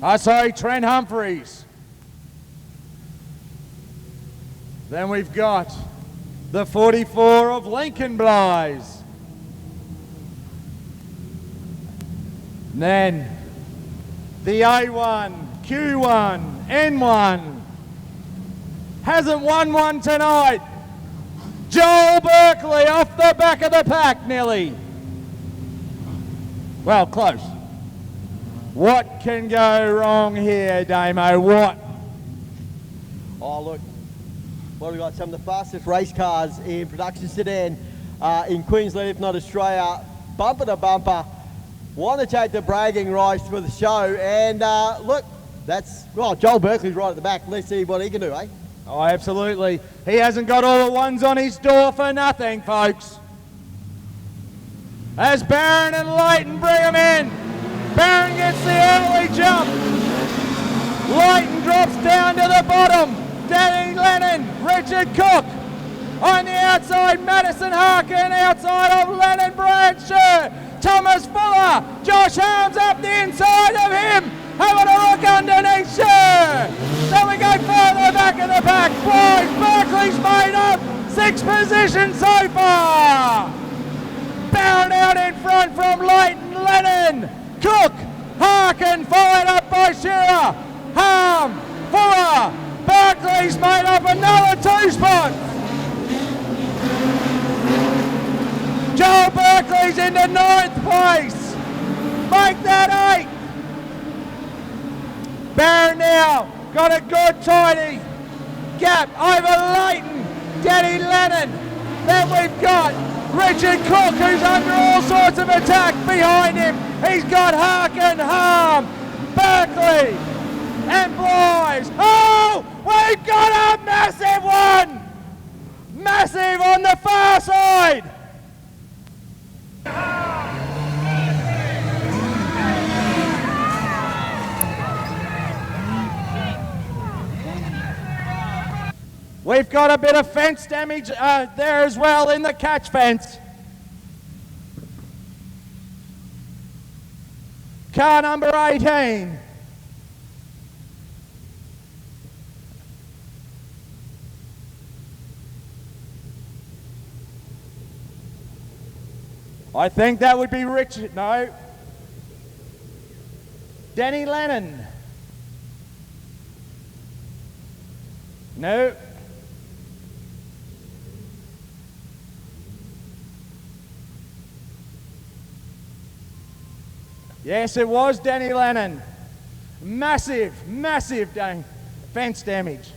Trent Humphreys. Then we've got the 44 of Lincoln Blyes. And then the A1, Q1, N1. Hasn't won one tonight. Joel Berkeley off the back of the pack nearly. Well, close. What can go wrong here, Damo? What? Oh, look. Well, we've got some of the fastest race cars in production sedan in Queensland, if not Australia. Bumper to bumper. Want to take the bragging rights for the show. And look, Joel Berkeley's right at the back. Let's see what he can do, eh? Oh, absolutely. He hasn't got all the ones on his door for nothing, folks. As Barron and Leighton bring him in. Barron gets the early jump. Leighton drops down to the bottom. Danny Lennon, Richard Cook. On the outside, Madison Harkin outside of Lennon Bradshaw. Thomas Fuller, Josh Harms up the inside of him. Having a look underneath Sher. Then we go further back in the pack. Boys, Berkeley's made up. 6th position so far. Barron out in front from Leighton, Lennon, Cook, Harkin, followed up by Shearer, Harm, Fuller. Berkeley's made up another 2 spots. Joel Berkeley's into 9th place. Make that 8. Barron now got a good tidy gap over Leighton, Danny Lennon. Then we've got Richard Cook, who's under all sorts of attack behind him. He's got Harkin, Harm, Berkeley, and Blyes. Oh, we've got a massive one! Massive on the far side! We've got a bit of fence damage there as well in the catch fence. Car number 18. I think that would be Richard, no. Danny Lennon. No. Yes, it was Danny Lennon. Massive fence damage.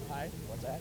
Hey, what's that?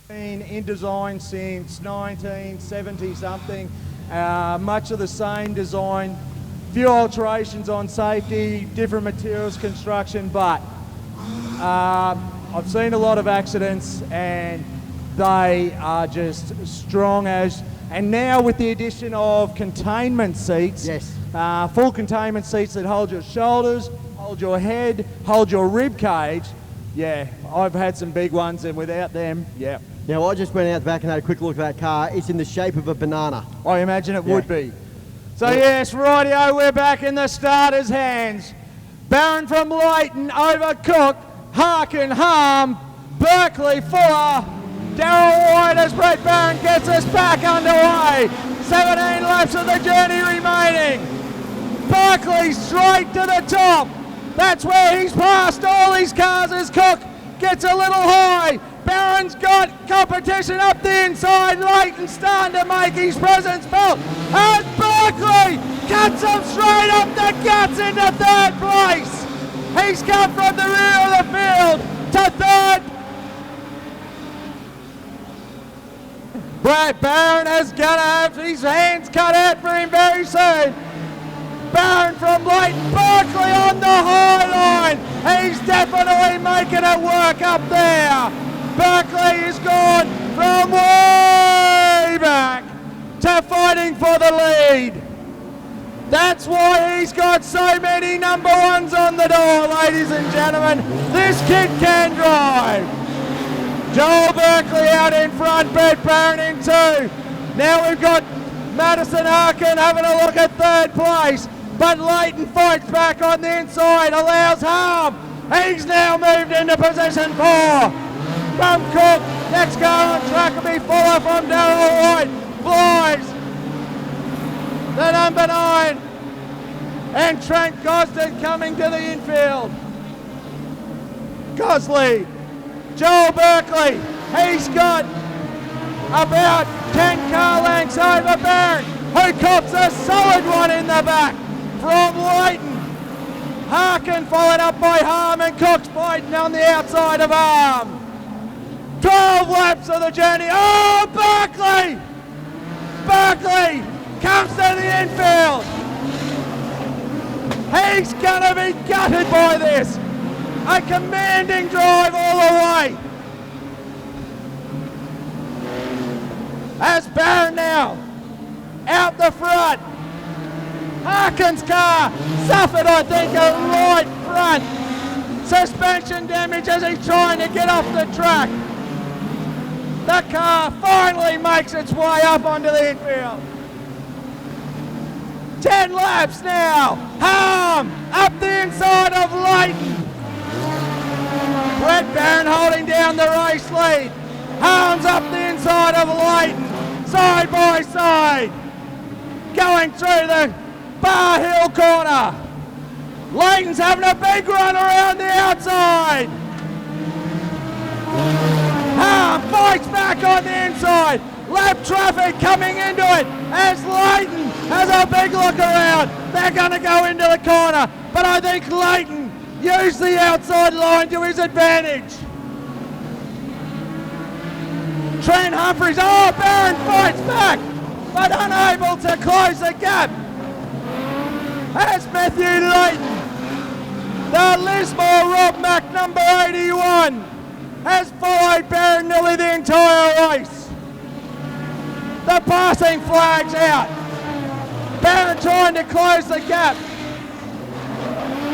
Been in design since 1970 something, much of the same design, few alterations on safety, different materials construction, but I've seen a lot of accidents and they are just strong as, and now with the addition of containment seats, yes, full containment seats that hold your shoulders, hold your head, hold your rib cage. Yeah, I've had some big ones and without them, yeah. Now, I just went out the back and had a quick look at that car. It's in the shape of a banana. I imagine it would be. So yes, rightio, we're back in the starters' hands. Barron from Leighton over Cook, Harkin, Harm, Berkeley, Fuller, Darryl White as Brett Barron gets us back underway. 17 laps of the journey remaining. Berkeley straight to the top. That's where he's passed all his cars as Cook gets a little high. Barron's got competition up the inside. Leighton starting to make his presence felt. And Berkeley cuts him straight up the guts into 3rd place. He's come from the rear of the field to 3rd. Brett Barron is going to have his hands cut out for him very soon. Barron from Leighton, Berkeley on the high line. He's definitely making it work up there. Berkeley has gone from way back to fighting for the lead. That's why he's got so many number ones on the door, ladies and gentlemen. This kid can drive. Joel Berkeley out in front, Brett Barron in two. Now we've got Madison Harkin having a look at third place, but Leighton fights back on the inside, allows harm. He's now moved into position 4. From Cook, next car on track will be Fuller from Darryl White. Flies the number 9. And Trent Gosden coming to the infield. Gosley, Joel Berkeley, he's got about 10 car lengths over Barron, who cops a solid one in the back from Leighton. Harkin followed up by Harm, and Cook's fighting on the outside of Harm. 12 laps of the journey. Oh, Berkeley! Berkeley comes to the infield. He's going to be gutted by this. A commanding drive all the way. As Barron now out the front. Harkin's car suffered, I think, a right front suspension damage as he's trying to get off the track. The car finally makes its way up onto the infield. 10 laps now. Harm up the inside of Leighton. Brett Barron holding down the race lead. Harm's up the inside of Leighton, side by side. Going through the Bar Hill corner. Leighton's having a big run around the outside. Harm fights back on the inside. Lap traffic coming into it as Leighton has a big look around. They're going to go into the corner, but I think Leighton used the outside line to his advantage. Trent Humphries, oh, Barron fights back, but unable to close the gap. As Matthew Leighton, the Lismore Rob Mack number 81, has followed Barron nearly the entire race. The passing flag's out. Barron trying to close the gap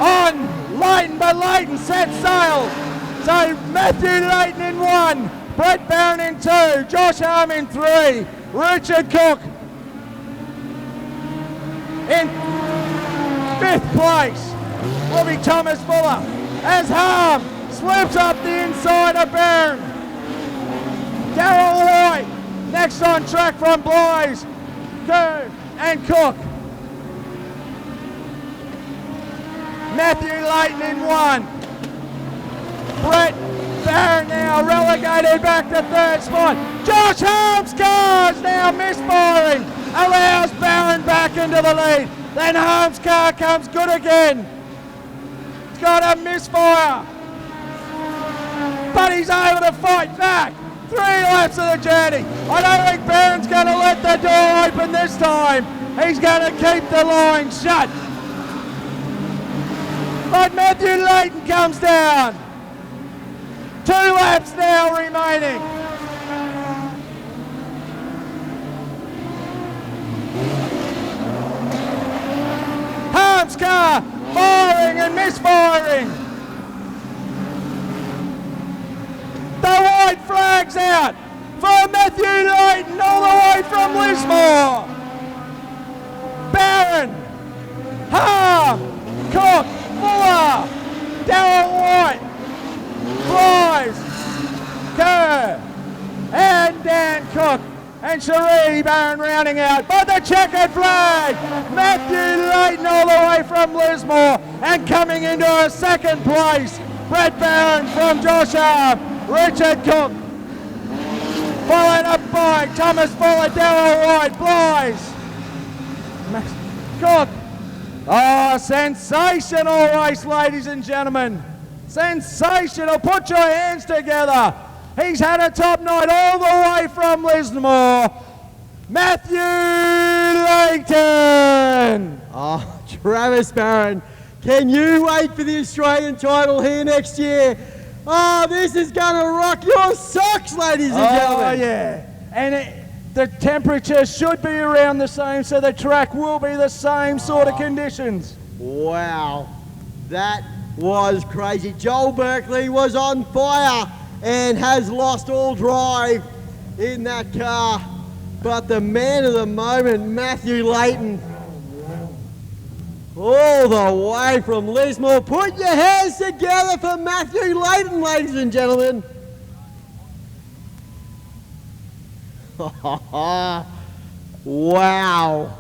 on Leighton, but Leighton set sail. So Matthew Leighton in 1, Brett Barron in 2, Josh Harm in 3, Richard Cook in 5th place will be Thomas Fuller as Harm slips up the inside of Barron. Darryl White next on track from Blythe, Kerr and Cook. Matthew Leighton in 1. Brett Barron now relegated back to 3rd spot. Josh Harm's car is now misfiring, allows Barron back into the lead. Then Harm's car comes good again. He's got a misfire, but he's able to fight back. 3 laps of the journey. I don't think Barron's going to let the door open this time. He's going to keep the line shut. But Matthew Leighton comes down. 2 laps now remaining. Harm's car firing and misfiring. The white flag's out for Matthew Leighton all the way from Lismore. Barron, Harm, Cook, Fuller, Darryl White, Blythe, Kerr, and Dan Cook, and Cherie Barron rounding out. But the checkered flag, Matthew Leighton all the way from Lismore, and coming into a 2nd place, Brett Barron from Josh Harm, Richard Cook, followed up by Thomas Fuller, Darryl White, Blythe, Cook. Oh, sensational race, ladies and gentlemen. Sensational. Put your hands together. He's had a top night all the way from Lismore. Matthew Leighton. Oh, Travis Barron Can you wait for the Australian title here next year? Oh, this is going to rock your socks, ladies and gentlemen. Oh, yeah. And the temperature should be around the same, so the track will be the same sort of conditions. Wow, that was crazy. Joel Berkeley was on fire and has lost all drive in that car. But the man of the moment, Matthew Layton, all the way from Lismore. Put your hands together for Matthew Layton, ladies and gentlemen. Wow.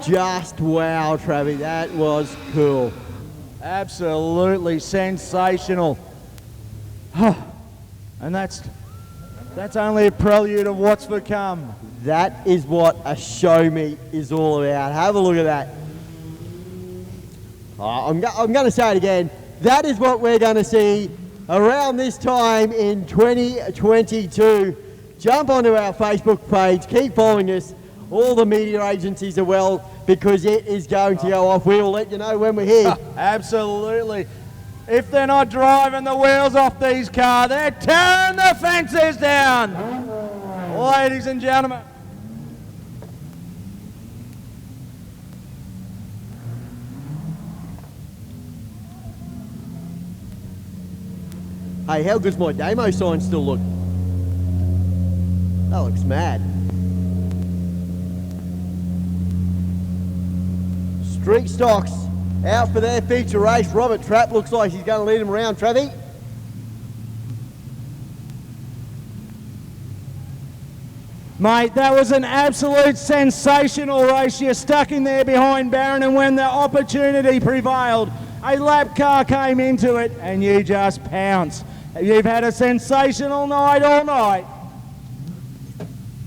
Just wow, Travi. That was cool. Absolutely sensational. And that's only a prelude of what's to come. That is what a show meet is all about. Have a look at that. I'm going to say it again. That is what we're going to see around this time in 2022. Jump onto our Facebook page. Keep following us. All the media agencies are well, because it is going to go off. We will let you know when we're here. Absolutely. If they're not driving the wheels off these cars, they're tearing the fences down. Ladies and gentlemen. Hey, how good's my Damo sign still look? That looks mad. Street Stocks out for their feature race. Robert Trapp looks like he's going to lead them around. Travi? Mate, that was an absolute sensational race. You're stuck in there behind Barron, and when the opportunity prevailed, a lap car came into it and you just pounced. You've had a sensational night all night.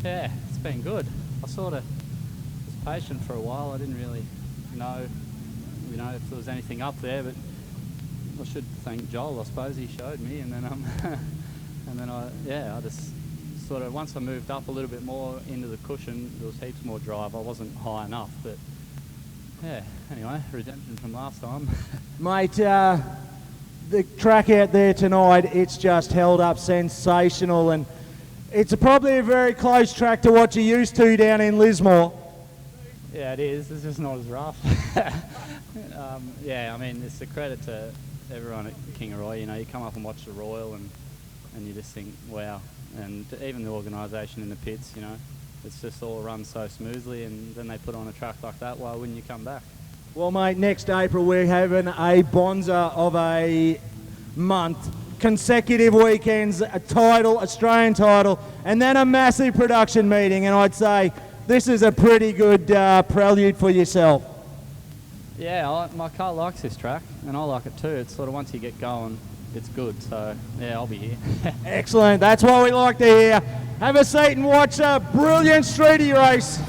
Yeah, it's been good. I sort of was patient for a while. I didn't really know, if there was anything up there, but I should thank Joel. I suppose he showed me, and then I just sort of, once I moved up a little bit more into the cushion, there was heaps more drive. I wasn't high enough, but yeah. Anyway, redemption from last time. Mate, the track out there tonight, it's just held up sensational, and it's probably a very close track to what you're used to down in Lismore. Yeah, it is. It's just not as rough. Yeah, I mean, it's a credit to everyone at Kingaroy. You come up and watch the Royal, and you just think, wow. And even the organisation in the pits, it's just all run so smoothly, and then they put on a track like that. Why wouldn't you come back? Well, mate, next April we're having a bonza of a month, consecutive weekends, a title, Australian title, and then a massive production meeting, and I'd say this is a pretty good prelude for yourself. Yeah, my car likes this track, and I like it too. It's sort of, once you get going, it's good. So, yeah, I'll be here. Excellent. That's what we like to hear. Have a seat and watch a brilliant streetie race.